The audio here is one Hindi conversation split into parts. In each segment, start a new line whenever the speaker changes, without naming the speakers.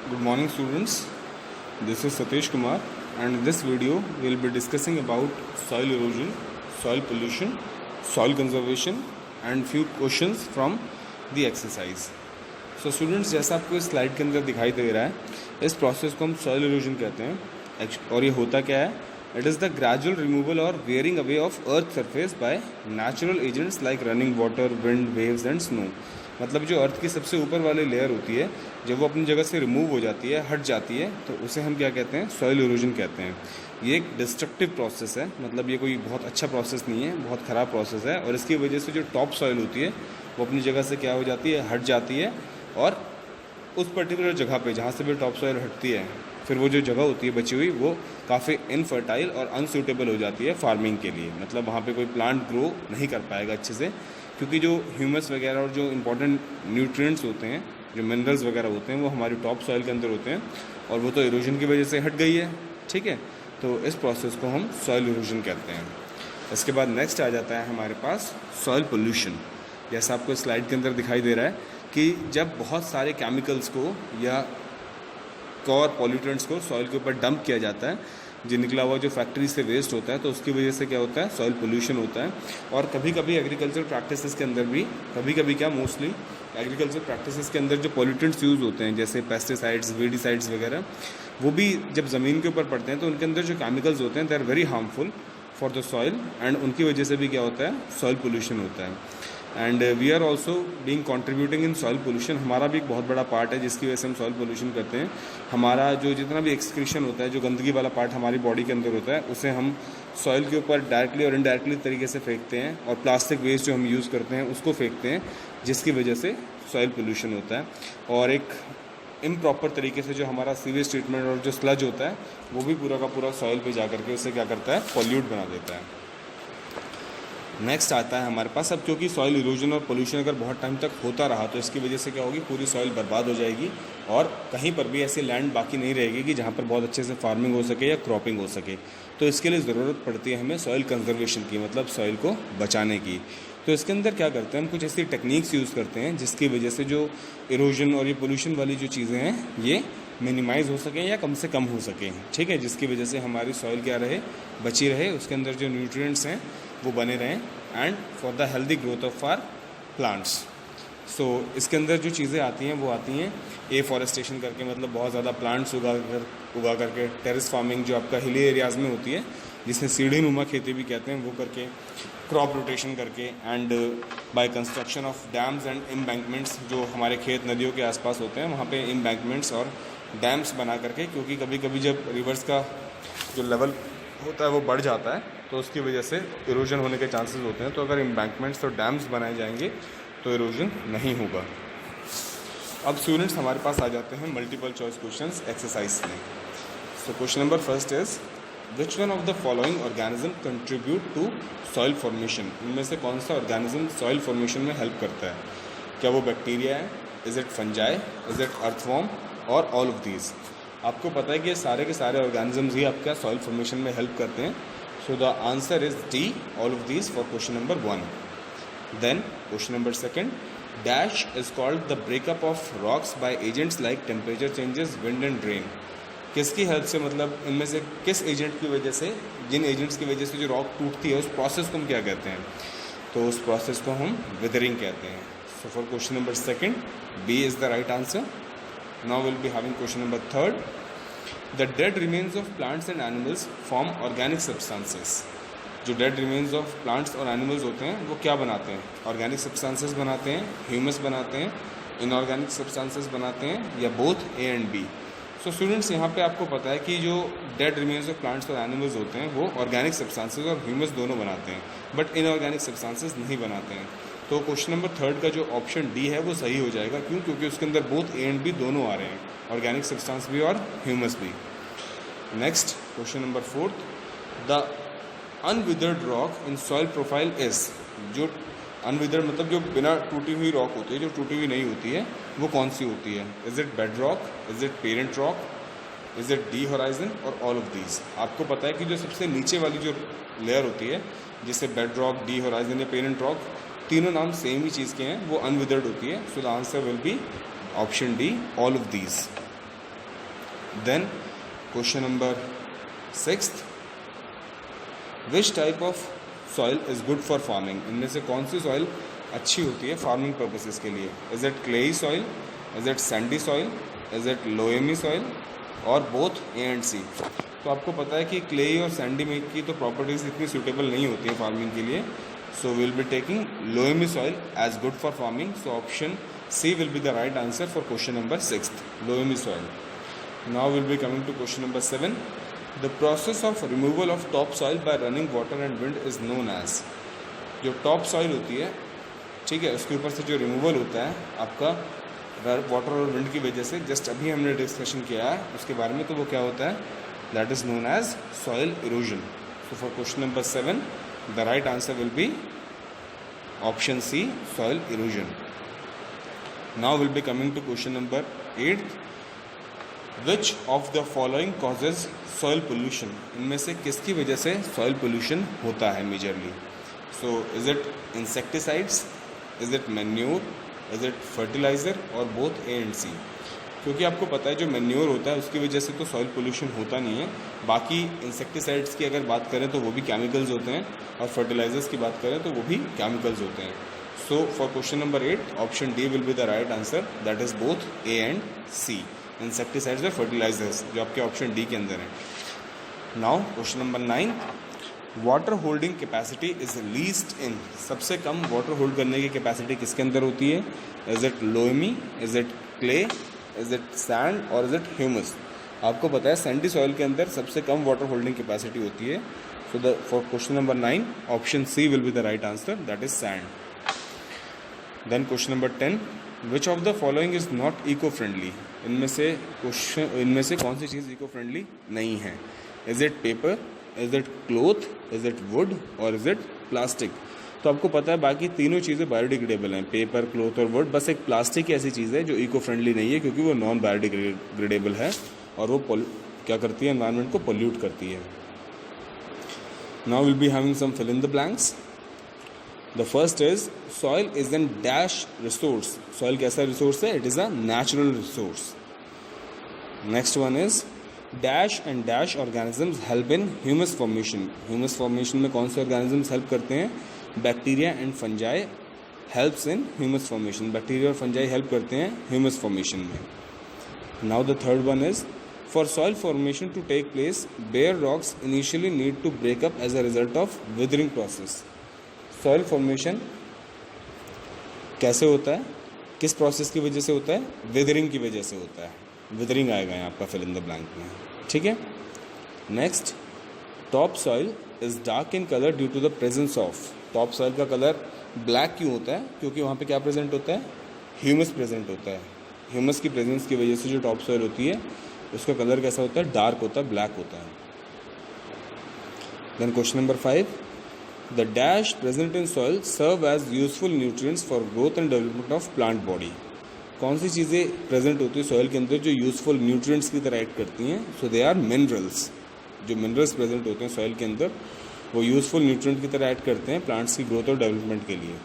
Good morning students, this is Satish Kumar and in this video we will be discussing about soil erosion, soil pollution, soil conservation and few questions from the exercise. So students, जैसा आपको इस स्लाइड के अंदर दिखाई दे रहा है, इस प्रोसेस को हम soil erosion कहते हैं और ये होता क्या है? It is the gradual removal or wearing away of earth surface by natural agents like running water, wind, waves and snow. मतलब जो अर्थ की सबसे ऊपर वाली लेयर होती है, जब वो अपनी जगह से रिमूव हो जाती है, हट जाती है, तो उसे हम क्या कहते हैं? सॉइल इरोजन कहते हैं। ये एक डिस्ट्रक्टिव प्रोसेस है, मतलब ये कोई बहुत अच्छा प्रोसेस नहीं है, बहुत ख़राब प्रोसेस है और इसकी वजह से जो टॉप सॉइल होती है वो अपनी जगह से क्या हो जाती है? हट जाती है और उस पर्टिकुलर जगह पे जहाँ से भी टॉप सॉइल हटती है, फिर वो जो जगह होती है बची हुई वो काफ़ी इनफर्टाइल और अनसूटेबल हो जाती है फार्मिंग के लिए। मतलब वहाँ पे कोई प्लांट ग्रो नहीं कर पाएगा अच्छे से, क्योंकि जो ह्यूमस वगैरह और जो इंपॉर्टेंट न्यूट्रिएंट्स होते हैं, जो मिनरल्स वगैरह होते हैं, वो हमारी टॉप सॉइल के अंदर होते हैं और वो तो इरोजन की वजह से हट गई है। ठीक है, तो इस प्रोसेस को हम सॉइल इरोजन कहते हैं। इसके बाद नेक्स्ट आ जाता है हमारे पास सॉइल पोल्यूशन। जैसा आपको स्लाइड के अंदर दिखाई दे रहा है कि जब बहुत सारे केमिकल्स को या और पॉल्यूटेंट्स को सॉइल के ऊपर डंप किया जाता है, जो निकला हुआ जो फैक्ट्री से वेस्ट होता है, तो उसकी वजह से क्या होता है? सॉइल पोल्यूशन होता है। और कभी कभी एग्रीकल्चर प्रैक्टिसेस के अंदर भी, कभी कभी क्या, मोस्टली एग्रीकल्चर प्रैक्टिसेस के अंदर जो पॉल्यूटेंट्स यूज़ होते हैं, जैसे पेस्टिसाइड्स, वीडिसाइड्स वगैरह, वो भी जब ज़मीन के ऊपर पड़ते हैं तो उनके अंदर जो केमिकल्स होते हैं they are very harmful for the soil and उनकी वजह से भी क्या होता है? सॉइल पोल्यूशन होता है। And we are also being contributing in soil pollution. हमारा भी एक बहुत बड़ा पार्ट है जिसकी वजह से हम सॉइल पोल्यूशन करते हैं। हमारा जो जितना भी एक्सक्रीशन होता है, जो गंदगी वाला पार्ट हमारी बॉडी के अंदर होता है, उसे हम सॉइल के ऊपर डायरेक्टली और इनडायरेक्टली तरीके से फेंकते हैं और प्लास्टिक वेस्ट जो हम यूज़ करते हैं उसको फेंकते हैं, जिसकी वजह से सॉइल पोल्यूशन होता है। और एक इम्प्रॉपर तरीके से जो हमारा सीवेज ट्रीटमेंट और जो स्लज होता है वो भी पूरा का पूरा सॉइल पे जा करके उसे क्या करता है? पॉल्यूट बना देता है। नेक्स्ट आता है हमारे पास, अब क्योंकि सॉइल इरोजन और पोल्यूशन अगर बहुत टाइम तक होता रहा तो इसकी वजह से क्या होगी? पूरी सॉइल बर्बाद हो जाएगी और कहीं पर भी ऐसी लैंड बाकी नहीं रहेगी कि जहाँ पर बहुत अच्छे से फार्मिंग हो सके या क्रॉपिंग हो सके। तो इसके लिए ज़रूरत पड़ती है हमें सॉइल कंजर्वेशन की, मतलब सॉइल को बचाने की। तो इसके अंदर क्या करते हैं हम? कुछ ऐसी टेक्निक्स यूज़ करते हैं जिसकी वजह से जो इरोजन और ये पोल्यूशन वाली जो चीज़ें हैं ये मिनिमाइज़ हो सकें या कम से कम हो सकें। ठीक है, जिसकी वजह से हमारी सॉइल क्या रहे? बची रहे, उसके अंदर जो न्यूट्रिएंट्स हैं वो बने रहें and for the healthy growth of our plants. So इसके अंदर जो चीज़ें आती हैं वो आती हैं एफॉरेस्टेशन करके, मतलब बहुत ज़्यादा प्लांट्स उगा करके, टेरेस फार्मिंग जो आपका हिली एरियाज़ में होती है जिसे सीढ़ी नुमा खेती भी कहते हैं, वो करके, क्रॉप रोटेशन करके and by construction of dams and embankments. जो हमारे खेत नदियों के आसपास होते हैं वहाँ पे एम्बैंकमेंट्स और डैम्स बना करके, क्योंकि कभी कभी जब रिवर्स का जो लेवल होता है वो बढ़ जाता है तो उसकी वजह से इरोजन होने के चांसेस होते हैं। तो अगर एम्बैंकमेंट्स और डैम्स बनाए जाएंगे तो इरोजन नहीं होगा। अब स्टूडेंट्स हमारे पास आ जाते हैं मल्टीपल चॉइस क्वेश्चंस एक्सरसाइज में। So question number first is, which one of the following organism contribute to soil formation? इनमें से कौन सा ऑर्गेनिज्म सॉइल फॉर्मेशन में हेल्प करता है? क्या वो बैक्टीरिया है, is it fungi, is it earthworm और ऑल ऑफ दीज? आपको पता है कि ये सारे के सारे ऑर्गेनिजम्स ही आपका सॉइल फॉर्मेशन में हेल्प करते हैं। So the answer is D, all of these for question number 1। Then question number second, dash is called the breakup of rocks by agents like temperature changes, wind and rain. किसकी हेल्प से, मतलब इनमें से किस एजेंट की वजह से, जिन एजेंट्स की वजह से जो रॉक टूटती है उस प्रोसेस को हम क्या कहते हैं? तो उस प्रोसेस को हम विदरिंग कहते हैं। So for question number second, B is the right answer. Now we'll be having question number 3rd. The dead remains of plants and animals form organic substances. जो dead remains of plants और animals होते हैं वो क्या बनाते हैं? Organic substances बनाते हैं, humus बनाते हैं, inorganic substances बनाते हैं, या both A and B? So students, यहाँ पे आपको पता है कि जो dead remains of plants और animals होते हैं वो organic substances और humus दोनों बनाते हैं, but inorganic substances नहीं बनाते हैं। तो क्वेश्चन नंबर 3rd का जो ऑप्शन डी है वो सही हो जाएगा। क्यों? क्योंकि उसके अंदर बोथ ए एंड बी दोनों आ रहे हैं, ऑर्गेनिक सब्सटेंस भी और ह्यूमस भी। Next question number 4th, the unweathered rock in soil profile is. जो अनविदर्ड मतलब जो बिना टूटी हुई रॉक होती है, जो टूटी हुई नहीं होती है, वो कौन सी होती है? Is it bed rock, is it parent rock, is it D horizon और ऑल ऑफ दीज? आपको पता है कि जो सबसे नीचे वाली जो लेयर होती है, जिसे बेड रॉक, डी होराइजन या पेरेंट रॉक, तीनों नाम सेम ही चीज़ के हैं, वो अनविदर्ड होती है। So the answer will be option D, all of these. Then question number 6, which type of soil is good for farming? इनमें से कौन सी सॉइल अच्छी होती है फार्मिंग पर्पसेस के लिए? Is it clayey soil, is it sandy soil, is it loamy soil, और बोथ ए एंड सी? तो आपको पता है कि क्लेई और सैंडी में की तो प्रॉपर्टीज़ इतनी सूटेबल नहीं होती है फार्मिंग के लिए, so will be taking loamy soil as good for farming. So option C will be the right answer for question number 6, loamy soil. Now will be coming to question number 7. The process of removal of top soil by running water and wind is known as. जो टॉप सॉइल होती है, ठीक है, उसके ऊपर से जो रिमूवल होता है आपका वाटर और विंड की वजह से, जस्ट अभी हमने डिस्कशन किया है उसके बारे में, तो वो क्या होता है? That is known as soil erosion. So for question number 7 the right answer will be option C, soil erosion. Now will be coming to question number 8. Which of the following causes soil pollution? इनमें से किसकी वजह से सॉइल पोल्यूशन होता है majorly? So is it insecticides, is it manure, is it fertilizer, और बोथ ए एंड सी? क्योंकि आपको पता है जो मैन्योर होता है उसकी वजह से तो सॉइल पोल्यूशन होता नहीं है. बाकी इंसेक्टिसाइड्स की अगर बात करें तो वो भी केमिकल्स होते हैं, और फर्टिलाइजर्स की बात करें तो वो भी केमिकल्स होते हैं. So for question number 8 option D will be the right answer, that is both A and C, insecticides और फर्टिलाइजर्स, जो आपके ऑप्शन डी के अंदर है. Now question number 9. Water holding capacity is least in. सबसे कम वाटर होल्ड करने की कैपेसिटी किसके अंदर होती है? Is it loamy, is it clay, is it sand, और इज़ इट ह्यूमस? आपको पता है सैंडी सॉइल के अंदर सबसे कम वाटर होल्डिंग कैपेसिटी होती है. So the for question number 9 option C will be the right answer, that is sand. Then question number 10. Which of the following is not eco friendly? इनमें से कौन सी चीज़ इको फ्रेंडली नहीं है? Is it paper, is it cloth, is it wood, और इज़ इट प्लास्टिक? तो आपको पता है बाकी तीनों चीज़ें बायोडिग्रेडेबल हैं, पेपर, क्लोथ और वुड. बस एक प्लास्टिक ऐसी चीज़ है जो इको फ्रेंडली नहीं है, क्योंकि वो नॉन बायोडिग्रेडेबल है और वो क्या करती है? एनवायरनमेंट को पोल्यूट करती है. Now will be having some fill in the blanks. The first is soil is an dash resource. Soil कैसा रिसोर्स है? It is a natural resource. Next one is dash and dash organisms help in humus formation. Humus formation में कौन से ऑर्गेनिजम्स हेल्प करते हैं? Bacteria and fungi helps in humus formation. Bacteria और फंजाई हेल्प करते हैं ह्यूमस फॉर्मेशन में. Now the third one is for soil formation to take place bare rocks initially need to breakup as a result of weathering process. Soil formation कैसे होता है? किस प्रोसेस की वजह से होता है? विदरिंग की वजह से होता है. विदरिंग आएगा यहाँ आपका फिल इन द ब्लैंक में, ठीक है. Next, top soil is dark in colour due to the presence of. Top soil का कलर ब्लैक क्यों होता है? क्योंकि वहाँ पे क्या प्रेजेंट होता है? ह्यूमस प्रेजेंट होता है. ह्यूमस की प्रेजेंस की वजह से जो टॉप सॉइल होती है उसका कलर कैसा होता है? डार्क होता है, ब्लैक होता है. Then question number 5. The dash present in soil serve as useful nutrients for growth and development of plant body. कौन सी चीज़ें प्रेजेंट होती है सॉइल के अंदर जो यूजफुल न्यूट्रिएंट्स की तरह एक्ट करती हैं? सो दे आर मिनरल्स. जो मिनरल्स प्रेजेंट होते हैं सॉइल के अंदर वो यूजफुल न्यूट्रिएंट की तरह एक्ट करते हैं प्लांट्स की ग्रोथ और डेवलपमेंट के लिए.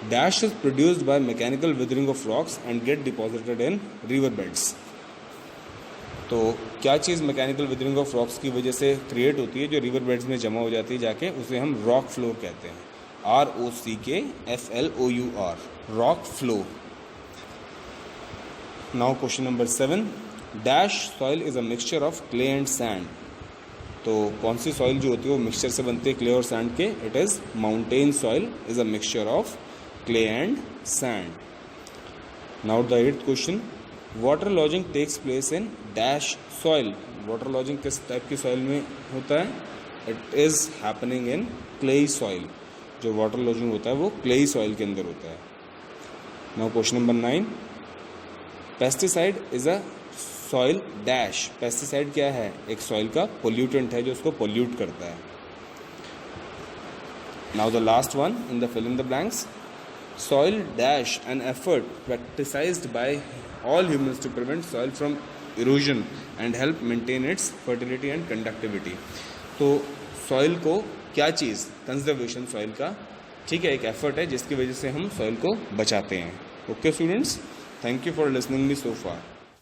Dash is produced by mechanical withering of rocks and get deposited in river beds. तो क्या चीज़ मैकेनिकल विदरिंग ऑफ रॉक्स की वजह से क्रिएट होती है जो रिवर बेड्स में जमा हो जाती है जाके? उसे हम रॉक फ्लोर कहते हैं. ROCKFLOUR, rock flow. Now question number 7. Dash soil is a mixture of clay and sand. तो कौन सी सॉइल जो होती है वो मिक्सचर से बनती है क्ले और सैंड के? It is mountain soil is a mixture of clay and sand. Now the 8th question. Water logging takes place in dash soil. Water logging किस टाइप की सॉइल में होता है? It is happening in clayey soil. जो वाटर लॉजिंग होता है वो क्लेई सॉइल के अंदर होता है. Now question number 9. Pesticide is a soil dash. Pesticide क्या है? एक सॉइल का पोल्यूटेंट है जो उसको पोल्यूट करता है. Now the last one in the fill in the blanks. Soil dash an effort practised by all humans to prevent soil from erosion and help maintain its fertility and conductivity. तो सॉइल को क्या चीज़? कंजर्वेशन सॉइल का, ठीक है, एक एफर्ट है जिसकी वजह से हम सॉइल को बचाते हैं. Okay students, thank you for listening me so far.